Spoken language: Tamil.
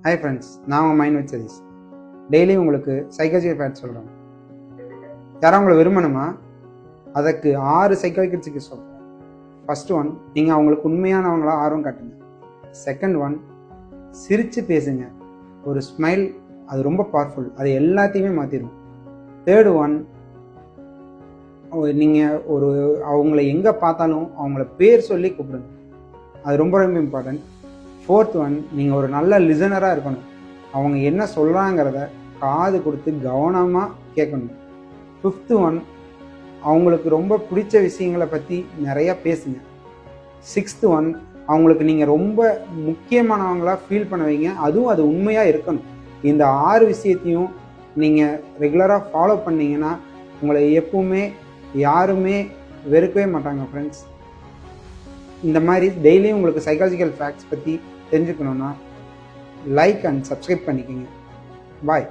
ஹாய் ஃப்ரெண்ட்ஸ், நான் உங்கள் மைண்ட் வித் சதீஷ். டெய்லி உங்களுக்கு சைக்காலஜிக்கல் ஃபேக்ட் சொல்கிறோம். யாரும் உங்களை விரும்பணுமா? அதுக்கு 6 சைக்காலஜிக்கல் சிக்கி சொல்கிறேன். ஃபர்ஸ்ட் ஒன், நீங்கள் அவங்களுக்கு உண்மையானவங்களா ஆர்வம் காட்டுங்க. செகண்ட் ஒன், சிரித்து பேசுங்க. ஒரு ஸ்மைல் அது ரொம்ப பவர்ஃபுல், அது எல்லாத்தையுமே மாற்றிடும். தேர்டு ஒன், நீங்கள் அவங்கள எங்கே பார்த்தாலும் அவங்கள பேர் சொல்லி கூப்பிடுங்க. அது ரொம்ப ரொம்ப இம்பார்ட்டன்ட். ஃபோர்த் ஒன், நீங்கள் ஒரு நல்ல லிசனராக இருக்கணும். அவங்க என்ன சொல்கிறாங்கிறத காது கொடுத்து கவனமாக கேட்கணும். ஃபிஃப்த்து ஒன், அவங்களுக்கு ரொம்ப பிடிச்ச விஷயங்களை பற்றி நிறையா பேசுங்க. சிக்ஸ்த்து ஒன், அவங்களுக்கு நீங்கள் ரொம்ப முக்கியமானவங்களாக ஃபீல் பண்ண வைங்க. அதுவும் அது உண்மையாக இருக்கணும். இந்த 6 விஷயத்தையும் நீங்கள் ரெகுலராக ஃபாலோ பண்ணிங்கன்னா உங்களை எப்பவுமே யாருமே வெறுக்கவே மாட்டாங்க ஃப்ரெண்ட்ஸ். இந்த மாதிரி டெய்லியும் உங்களுக்கு சைக்காலஜிக்கல் ஃபேக்ட்ஸ் பற்றி தெரிஞ்சுக்கணுன்னா லைக் அண்ட் சப்ஸ்கிரைப் பண்ணிக்கோங்க. பாய்.